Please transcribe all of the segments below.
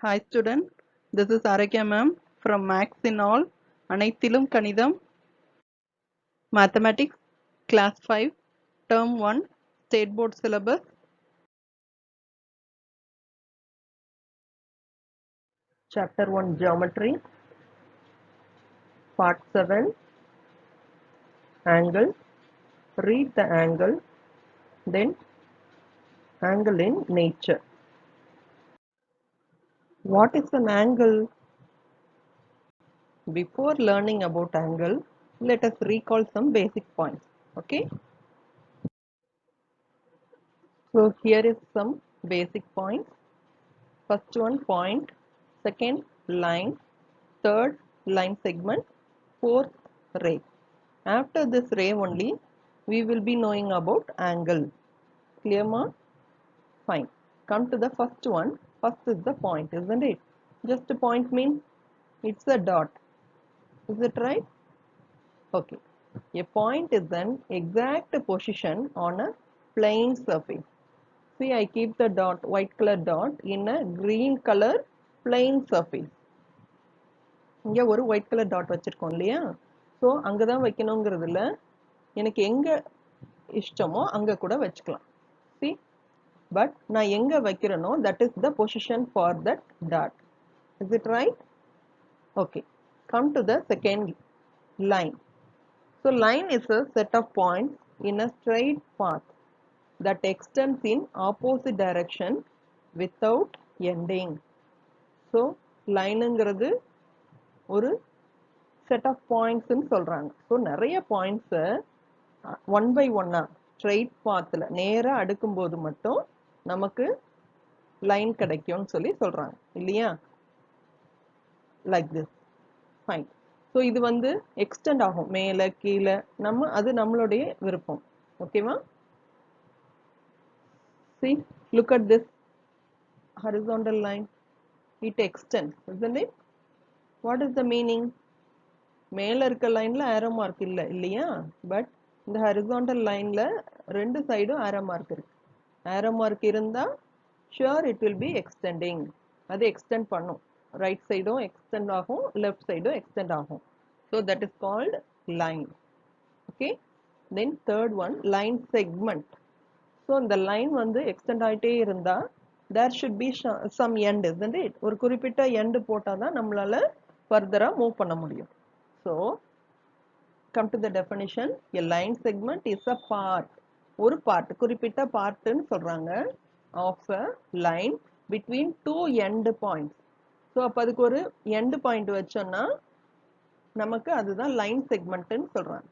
Hi student, this is Arakya ma'am from Max in All, அனைத்திலும் கணிதம், Mathematics, Class 5, Term 1, State Board Syllabus, Chapter 1 Geometry, Part 7, Angle, read the angle, then angle in nature. What is an angle? Before learning about angle, let us recall some basic points. Okay? So here is some basic points. First one point, second line, third line segment, fourth ray. After this ray only, we will be knowing about angle. Clear ma? Fine. Come to the first one. First is the point, isn't it? Just a point means it's a dot. Is it right? Okay. A point is an exact position on a plane surface. See, I keep the dot, white color dot in a green color plane surface. இங்கே ஒரு white colour dot வச்சுருக்கோம் இல்லையா? So அங்கே தான் வைக்கணுங்கிறதுல எனக்கு எங்கே இஷ்டமோ அங்கே கூட வச்சுக்கலாம். சி பட் நான் எங்கே வைக்கிறேனோ that is the position for that dot. Is it right? Okay. Come to the second line. So line is a set of points in a straight path that extends in opposite direction without ending. So லைனுங்கிறது ஒரு set of பாயிண்ட்ஸ்ன்னு சொல்றாங்க. So நிறைய பாயிண்ட்ஸை one by ஒன்னா straight பாத்தில் நேராக அடுக்கும்போது மட்டும் நமக்கு லைன் கிடைக்கும்னு சொல்லி சொல்றாங்க இல்லையா? Like this. ஃபைன். ஸோ இது வந்து எக்ஸ்டெண்ட் ஆகும் மேலே கீழே, அது நம்மளுடைய விருப்பம். ஓகேவா? See, look at this horizontal line. It extends, isn't it? What is the meaning? மேல இருக்க லைன்ல arrow mark இல்லையா? பட் இந்த ஹரிசாண்டல் லைன்ல ரெண்டு சைடும் arrow mark இருக்கு. arrow mark இருந்தா sure it will be extending. அது extend பண்ணும். ரைட் சைடும் extend ஆகும், லெஃப்ட் சைடும் extend ஆகும். So that is called line. Okay? Then third one, line segment. So இந்த லைன் வந்து extend ஆயிட்டே இருந்தா there should be some end, isn't it? ஒரு குறிப்பிட்ட end போட்டாதான் நம்மளால further move பண்ண முடியும். So come to the definition. A line segment is a part, ஒரு part, குறிப்பிட்ட பார்ட்னு சொல்றாங்க, of a line between two end points. So அப்ப அதுக்கு ஒரு end point வச்சோம்னா நமக்கு அதுதான் line segment ன்னு சொல்றாங்க.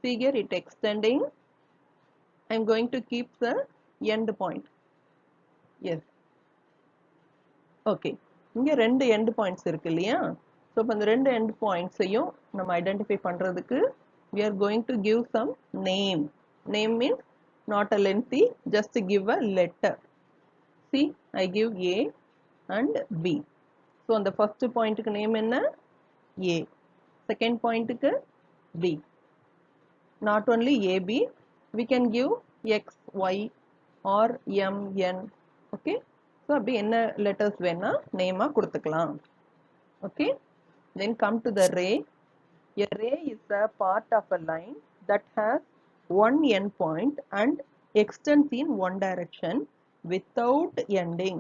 See here, it extending. I am going to keep the end point. Yes. Okay. இங்கே ரெண்டு எண்ட் பாயிண்ட்ஸ் இருக்கு இல்லையா? ஸோ இப்போ அந்த ரெண்டு எண்ட் பாயிண்ட்ஸையும் நம்ம ஐடென்டிஃபை பண்ணுறதுக்கு we are going to give some name. Name means not a lengthy, just give a letter. See, I give A and B. So அந்த ஃபர்ஸ்ட் பாயிண்ட்டுக்கு நேம் என்ன? A. செகண்ட் பாயிண்ட்டுக்கு B. Not only A, B, we can give X, Y or M, N. Okay? So அப்படி என்ன letters வேணா நேமா கொடுத்துக்கலாம். Okay? Then come to the ray. A ray is a part of a line that has one end point and extends in one direction without ending.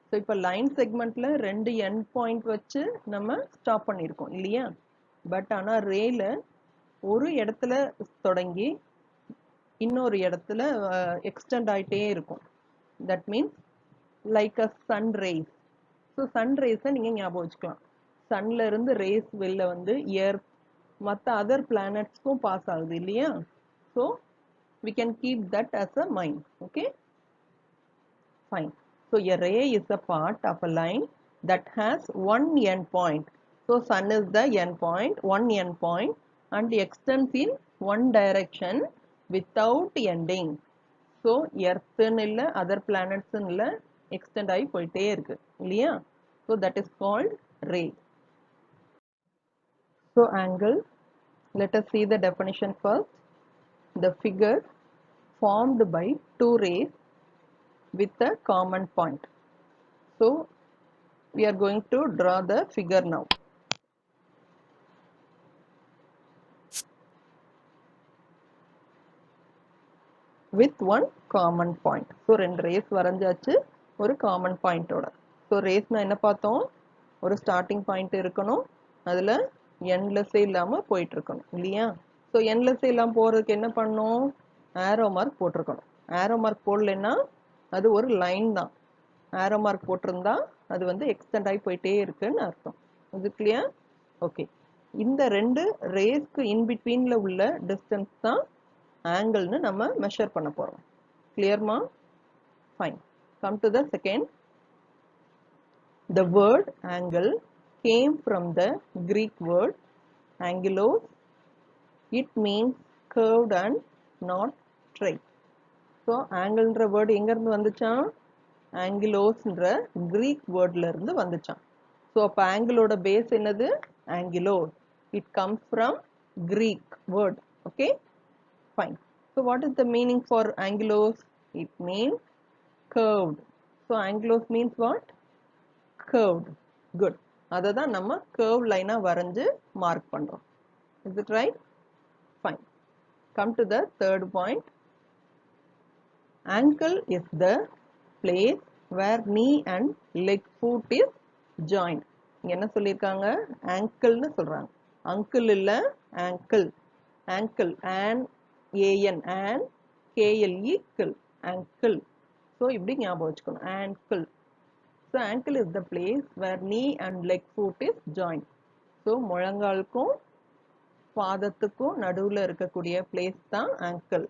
So இப்போ line செக்மெண்ட்ல ரெண்டு end point வச்சு நம்ம stop பண்ணியிருக்கோம் இல்லையா? But ஆனால் ரேல ஒரு இடத்துல தொடங்கி இன்னொரு இடத்துல எக்ஸ்டெண்ட் ஆயிட்டே இருக்கும். That means like a sun rays. So sun ரேஸை நீங்கள் ஞாபகம் வச்சுக்கலாம். சன்ல இருந்து ரேஸ் வெளில வந்து எர்த் மற்ற அதர் பிளானட்ஸ்க்கும் பாஸ் ஆகுது இல்லையா? So we can keep that as a mind. Okay? Fine. So a ray is a part of a line that has one end point. So sun is the end point, one end point, and extends in one direction without ending. So earth இல்ல other planets இல்ல extend ஆகி போயிட்டே இருக்கு இல்லையா? So that is called ray. So angle, let us see the definition first. The figure formed by two rays with a common point. So we are going to draw the figure now. With one common point. So ரெண்டு race வரைஞ்சாச்சு ஒரு common point ஓட. So ரேஸ்னா என்ன பார்த்தோம்? ஒரு starting point இருக்கணும், அதுல எண்ட்லெஸ்ஸே இல்லாம போயிட்டு இருக்கணும் இல்லையா? ஸோ எண்ட்லெஸ்ஸே இல்லாம போறதுக்கு என்ன பண்ணணும்? ஆரோ மார்க் போட்டிருக்கணும். ஆரோ மார்க் போடலைன்னா அது ஒரு லைன் தான். ஆரோ மார்க் போட்டிருந்தா அது வந்து எக்ஸ்டெண்ட் ஆகி போயிட்டே இருக்குன்னு அர்த்தம். இது கிளியர்? ஓகே. இந்த ரெண்டு ரேஸ்க்கு இன்பிட்வீன்ல உள்ள டிஸ்டன்ஸ் தான் ஆங்கிள்னு நம்ம மெஷர் பண்ண போறோம். கிளியர்மா? Fine. Come to the second. The word angle came from the Greek word angelos. It means curved and not straight. So angle ன்ற word எங்க இருந்து வந்துச்சாம்? angelos ன்ற Greek wordல இருந்து வந்துச்சாம். So அப்ப angle ஓட base என்னது? angelos. It comes from Greek word. Okay? Fine. So what is the meaning for angelos? It means curved. So angelos means what? Curved. Good. அதை தான் நம்ம curve line வரைஞ்சு mark பண்றோம். Is it right? Fine. Come to the third point. Ankle is the place where knee and leg foot is joined. இங்க என்ன சொல்லியிருக்காங்க? ankleன்னு சொல்றாங்க. uncle இல்ல, ankle. ankle and an and KLE kill. ankle. So இப்படி ஞாபகம் வச்சுக்கணும். ankle. So ankle is the place where knee and leg foot is joined. So முழங்காலுக்கும் பாதத்துக்கும் நடுவுல இருக்கக்கூடிய பிளேஸ் தான் ankle.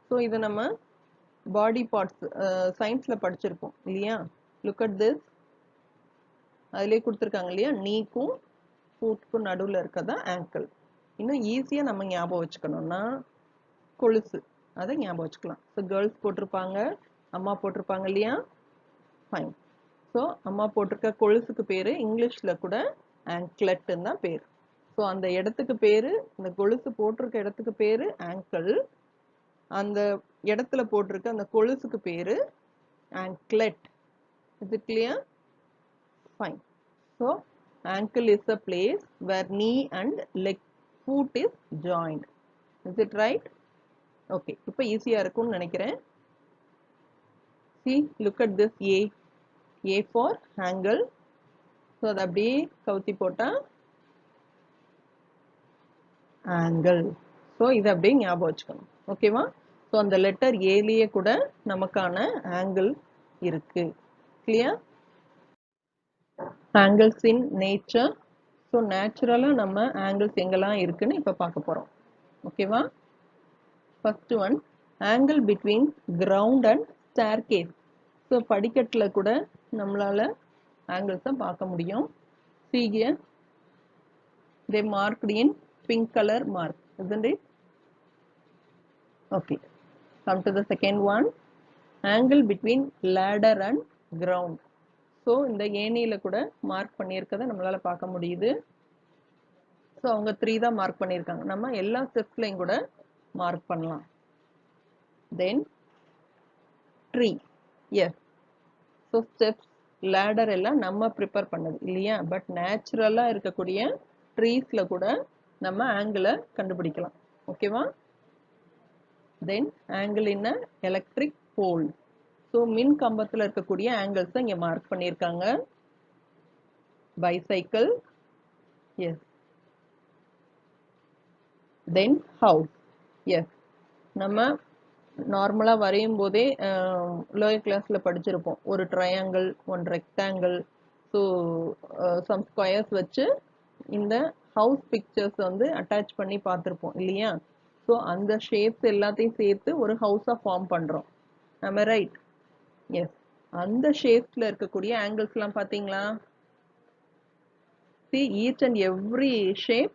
So இது நம்ம பாடி பார்ட்ஸ் சயின்ஸ்ல படிச்சிருப்போம் இல்லையா? Look at this. அதிலே கொடுத்துருக்காங்க இல்லையா? நீக்கும் ஃபூட்டுக்கும் நடுவுல இருக்கதான் ankle. இன்னும் ஈஸியா நம்ம ஞாபகம் வச்சுக்கணும்னா கொலுசு, அதை ஞாபகம் வச்சுக்கலாம். ஸோ கேர்ள்ஸ் போட்டிருப்பாங்க, அம்மா போட்டிருப்பாங்க இல்லையா? ஃபைன். ஸோ அம்மா போட்டிருக்க கொலுசுக்கு பேரு இங்கிலீஷ்ல கூட ஆங்க்லெட்னு தான் பேர். ஸோ அந்த இடத்துக்கு பேரு, இந்த கொலுசு போட்டிருக்க இடத்துக்கு பேரு ஆங்கிள், அந்த இடத்துல போட்டிருக்க அந்த கொலுசுக்கு பேரு anklet. Is it clear? Fine. So ankle is the place where knee and leg foot is joined. Is it right? Okay. இப்போ ஈஸியா இருக்கும்னு நினைக்கிறேன். See, look at this A. A for angle. So அதை அப்படியே கவுத்தி போட்டா angle. So இதை அப்படியே ஞாபகம் வச்சுக்கணும். ஓகேவா? ஸோ அந்த லெட்டர் ஏலியே கூட நமக்கான ஆங்கிள் இருக்கு. Clear? Angles in nature. So நேச்சுரலா நம்ம ஆங்கிள்ஸ் எங்கெல்லாம் இருக்குன்னு இப்போ பார்க்க போறோம். ஓகேவா? First one, angle between ground and staircase. So படிக்கட்டில் கூட நம்மளால ஆங்கிள்ஸை பார்க்க முடியும். See here, they marked in pink color mark, isn't it? Okay. Come to the second one, angle between ladder and ground. So இந்த ஏணியில கூட மார்க் பண்ணியிருக்கதை நம்மளால பார்க்க முடியுது. ஸோ அவங்க 3 தான் மார்க் பண்ணியிருக்காங்க. நம்ம எல்லா ஸ்டெப்ஸ்லையும் கூட மார்க் பண்ணலாம். Then tree. Yes. So steps, ladder எல்லாம் நம்ம ப்ரிப்பேர் பண்ணது இல்லையா? பட் நேச்சுரலாக இருக்கக்கூடிய ட்ரீஸ்ல கூட நம்ம ஆங்கிளை கண்டுபிடிக்கலாம். ஓகேவா? Then angle in electric pole. So மின் கம்பத்தில் இருக்கக்கூடிய ஆங்கிள்ஸை இங்கே மார்க் பண்ணியிருக்காங்க. Bicycle. Yes. Then house. Yes. நம்ம நார்மலாக வரையும் போதே லோயர் கிளாஸில் படிச்சிருப்போம். ஒரு triangle, one rectangle, so some squares வச்சு இந்த ஹவுஸ் பிக்சர்ஸ் வந்து அட்டாச் பண்ணி பார்த்துருப்போம் இல்லையா? ஸோ அந்த ஷேப்ஸ் எல்லாத்தையும் சேர்த்து ஒரு ஹவுஸாக ஃபார்ம் பண்ணுறோம். நம்ம ரைட்? எஸ். அந்த ஷேப்ஸில் இருக்கக்கூடிய ஆங்கிள்ஸ்லாம் பார்த்தீங்களா? See, each and every shape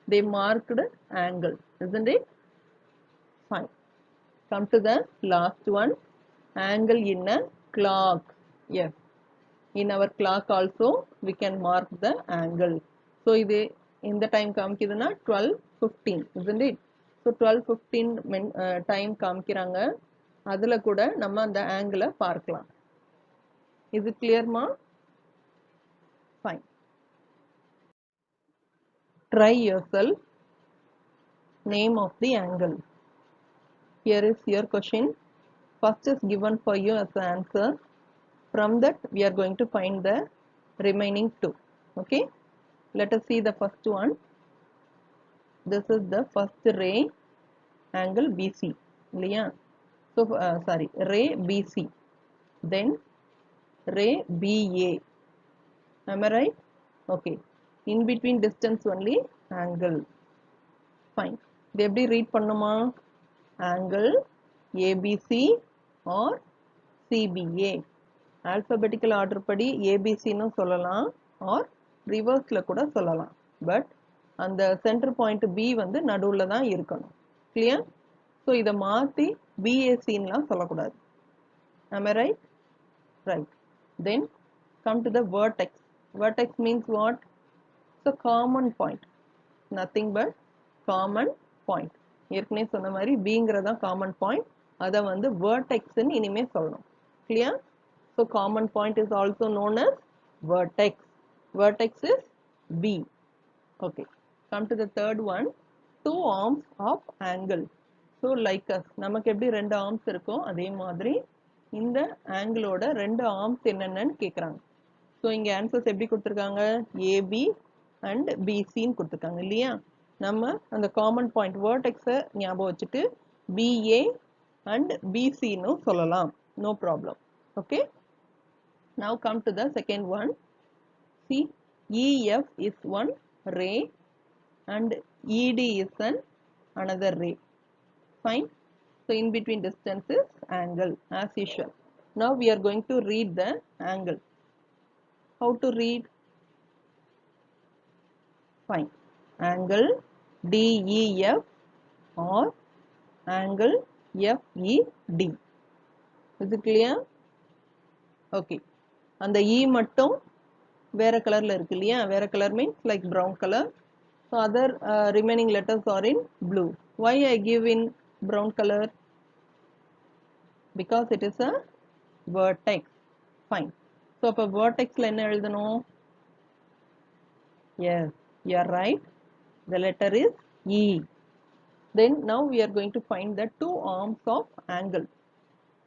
they marked angle, isn't it? Fine. Come to the last one, angle in a clock. Yes, in our clock also we can mark the angle. So இது இந்த time காமிக்குதுன்னா 12:15, isn't it? So 12:15 time காமிக்கிறாங்க. அதுல கூட நம்ம அந்த ஆங்கிளை பார்க்கலாம். இது கிளியர்மா? Fine. Try yourself. Name of the angle. Here is your question. First is given for you as the answer. From that we are going to find the remaining two. Okay. Let us see the first one. This is the first ray angle BC. So sorry, ray BC. Then ray BA. Am I right? Okay. In between distance only angle. Fine. இது எப்படி read பண்ணுமா? Angle ABC or CBA. Alphabetical order படி ABC ன்னு சொல்லலாம் or reverseல கூட சொல்லலாம். But அந்த center point B வந்து நடுவுல தான் இருக்கணும். Clear? So இதை மாத்தி BAC ன்னுலாம் சொல்லக்கூடாது. Am I right? Right. Then come to the vertex. Vertex means what? It's a common point. Nothing but common point. ஏற்கனவே சொன்ன மாதிரி Bங்கிறதா common point. அதை வந்து vertex ன்னு இனிமே சொல்லணும். Clear? So common point is also known as vertex. Vertex is B. Okay. Come to the third one. Two arms of angle. So like us. நமக்கு எப்படி ரெண்டு arms இருக்கோ அதே மாதிரி இந்த ஆங்கிளோட ரெண்டு arms என்னென்னு கேக்குறாங்க. So இங்க answers எப்படி கொடுத்திருக்காங்க? AB and BC ன்னு கொடுத்திருக்காங்க இல்லையா? நம்ம அந்த common point vertex ஞாபகம் வச்சுட்டு BA and BC ன்னு சொல்லலாம். No problem. Okay. Now come to the second one. See, EF is one ray and ED is another ray. Fine. So in between distance is angle as usual. Now we are going to read the angle. How to read? Fine. Angle DEF or angle FED. Is it clear? Okay. அந்த E மட்டும் வேற கலர்ல இருக்கு இல்லையா? வேற colour means like brown color. So other remaining letters are in blue. Why I give in brown color? Because it is a vertex. Fine. So அப்ப vertexல என்ன எழுதணும்? Yes, you are right. The letter is E. Then now we are going to find the two arms of angle.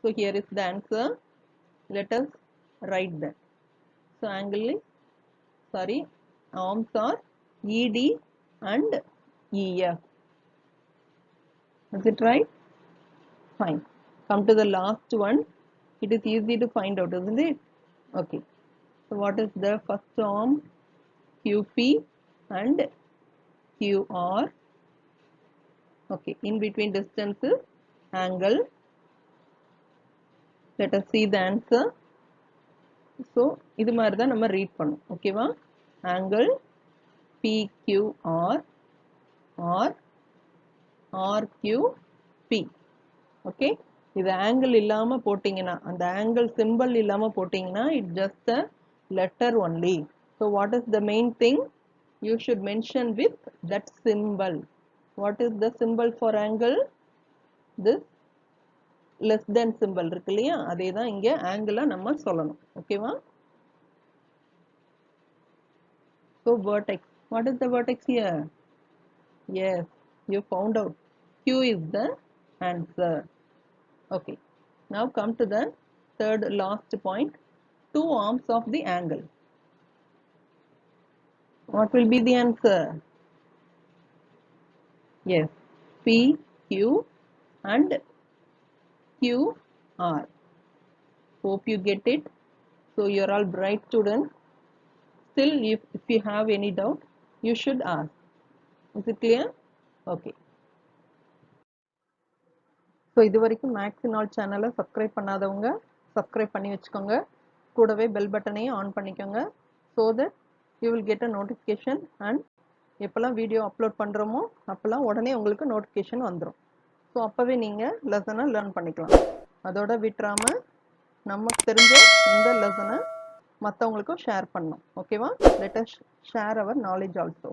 So here is the answer. Let us write that. So angle is, sorry, arms are ED and EF. Is it right? Fine. Come to the last one. It is easy to find out, isn't it? Okay. So what is the first arm? QP and QR. Okay. In between distances, angle. Let us see the answer. So இது மாதிரி தான் நம்ம read பண்ணும். ஓகேவா? Angle PQR or RQP. Okay. இது angle இல்லாம போட்டிங்கன்னா அந்த angle symbol இல்லாம போட்டிங்கன்னா it's just a letter only. So what is the main thing? You should mention with that symbol. What is the symbol for angle? This less than symbol இருக்கு இல்லையா? அதே தான் இங்க angle நம்ம சொல்லணும். ஓகேவா? So vertex. What is the vertex here? Yes, you found out. Q is the answer. Okay. Now come to the third last point. Two arms of the angle. What will be the answer? Yes, P, Q and QR. Hope you get it. So you are all bright students. Still, if you have any doubt, you should ask. Is it clear? Okay. So இது வரைக்கும் maths in all சேனலை subscribe பண்ணாதவங்க subscribe பண்ணி வச்சுக்கோங்க. கூடவே bell பட்டனையும் on பண்ணிக்கோங்க. So that you will get a notification and எப்போல்லாம் வீடியோ அப்லோட் பண்ணுறோமோ அப்போல்லாம் உடனே உங்களுக்கு நோட்டிஃபிகேஷன் வந்துடும். ஸோ அப்போவே நீங்கள் லெசனை லேர்ன் பண்ணிக்கலாம். அதோட விட்டுறாமல் நமக்கு தெரிஞ்ச இந்த லெசனை மற்றவங்களுக்கும் ஷேர் பண்ணணும். ஓகேவா? Let us share our knowledge also.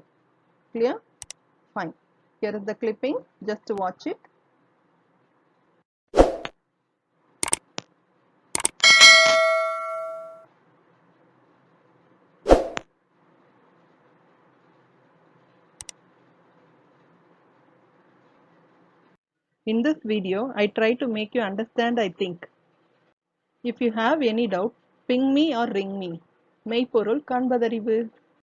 Clear? Fine. Here is the clipping. Just watch it. In this video, I try to make you understand, I think. If you have any doubt, ping me or ring me. மெய்ப்பொருள் காண்பதறிவு.